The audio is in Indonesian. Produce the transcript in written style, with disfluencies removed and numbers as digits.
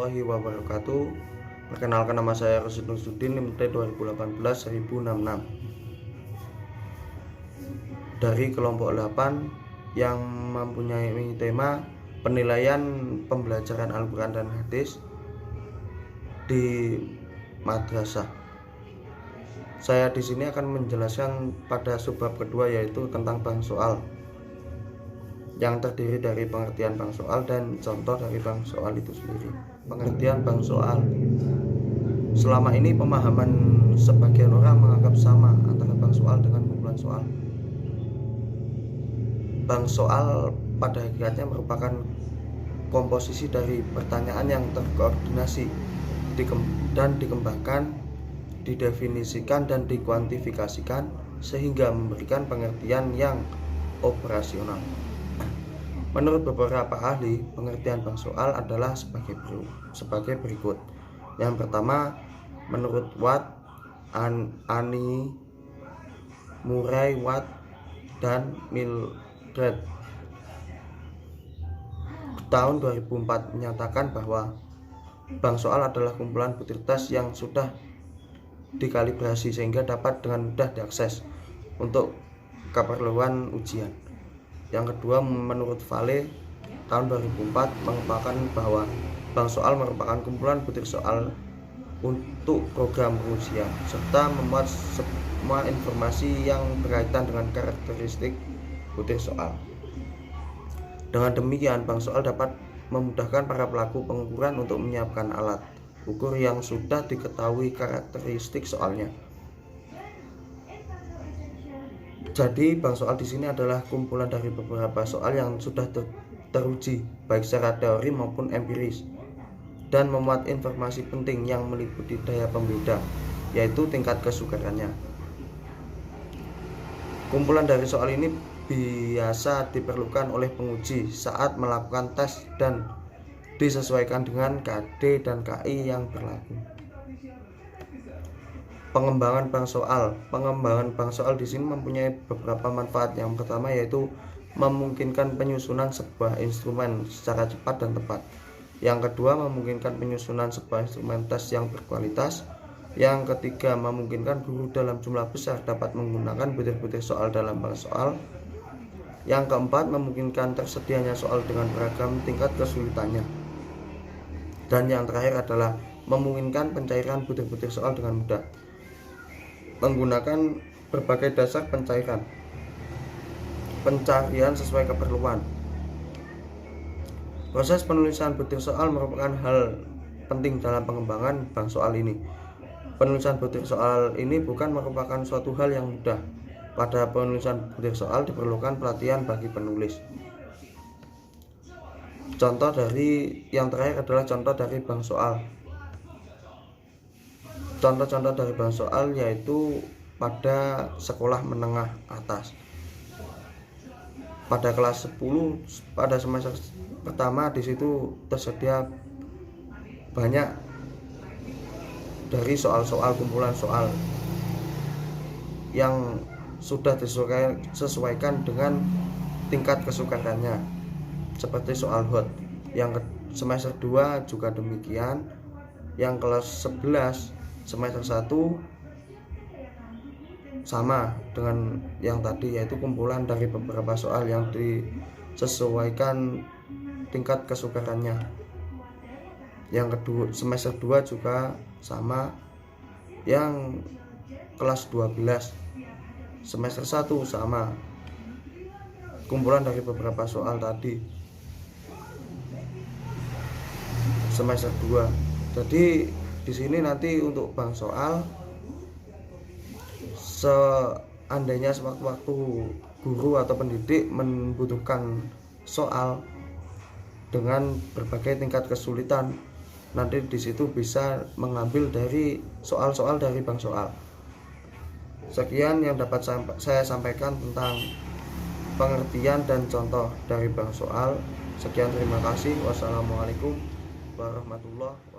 warahmatullahi wabarakatuh. Perkenalkan, nama saya Rosid Nursuddin, NIM 2018-1066 dari kelompok 8 yang mempunyai tema penilaian pembelajaran Al-Quran dan Hadis di madrasah. Saya di sini akan menjelaskan pada subbab kedua, yaitu tentang bank soal, yang terdiri dari pengertian bank soal dan contoh dari bank soal itu sendiri. Pengertian bank soal. Selama ini pemahaman sebagian orang menganggap sama antara bank soal dengan kumpulan soal. Bank soal pada hakikatnya merupakan komposisi dari pertanyaan yang terkoordinasi dan dikembangkan, didefinisikan dan dikuantifikasikan sehingga memberikan pengertian yang operasional. Menurut beberapa ahli, pengertian bank soal adalah sebagai berikut. Yang pertama, menurut Watt, Ani, Murray, Watt, dan Mildred, tahun 2004 menyatakan bahwa bank soal adalah kumpulan butir tes yang sudah dikalibrasi sehingga dapat dengan mudah diakses untuk keperluan ujian. Yang kedua, menurut Vale, tahun 2004 mengungkapkan bahwa bank soal merupakan kumpulan butir soal untuk program pengujian serta memuat semua informasi yang berkaitan dengan karakteristik butir soal. Dengan demikian, bank soal dapat memudahkan para pelaku pengukuran untuk menyiapkan alat ukur yang sudah diketahui karakteristik soalnya. Jadi bank soal di sini adalah kumpulan dari beberapa soal yang sudah teruji baik secara teori maupun empiris dan memuat informasi penting yang meliputi daya pembeda, yaitu tingkat kesukarannya. Kumpulan dari soal ini biasa diperlukan oleh penguji saat melakukan tes dan disesuaikan dengan KD dan KI yang berlaku. Pengembangan bank soal. Pengembangan bank soal di sini mempunyai beberapa manfaat. Yang pertama yaitu memungkinkan penyusunan sebuah instrumen secara cepat dan tepat. Yang kedua, memungkinkan penyusunan sebuah instrumen tes yang berkualitas. Yang ketiga, memungkinkan guru dalam jumlah besar dapat menggunakan butir-butir soal dalam bank soal. Yang keempat, memungkinkan tersedianya soal dengan beragam tingkat kesulitannya. Dan yang terakhir adalah memungkinkan pencairan butir-butir soal dengan mudah menggunakan berbagai dasar pencarian sesuai keperluan. Proses penulisan butir soal merupakan hal penting dalam pengembangan bank soal ini. Penulisan butir soal ini bukan merupakan suatu hal yang mudah. Pada penulisan butir soal diperlukan pelatihan bagi penulis. Contoh dari yang terakhir adalah contoh dari bank soal. Contoh-contoh dari bank soal yaitu pada sekolah menengah atas. Pada kelas 10 pada semester pertama di situ tersedia banyak dari soal-soal kumpulan soal yang sudah disesuaikan dengan tingkat kesukarannya seperti soal hot. Yang semester 2 juga demikian. Yang kelas 11 semester 1 sama dengan yang tadi, yaitu kumpulan dari beberapa soal yang disesuaikan tingkat kesukarannya. Yang kedua, semester 2 juga sama. Yang kelas 12 semester 1 sama, kumpulan dari beberapa soal tadi semester 2. Jadi di sini nanti untuk bank soal, seandainya sewaktu-waktu guru atau pendidik membutuhkan soal dengan berbagai tingkat kesulitan, nanti di situ bisa mengambil dari soal-soal dari bank soal. Sekian yang dapat saya sampaikan tentang pengertian dan contoh dari bank soal. Sekian, terima kasih. Wassalamualaikum warahmatullahi wabarakatuh.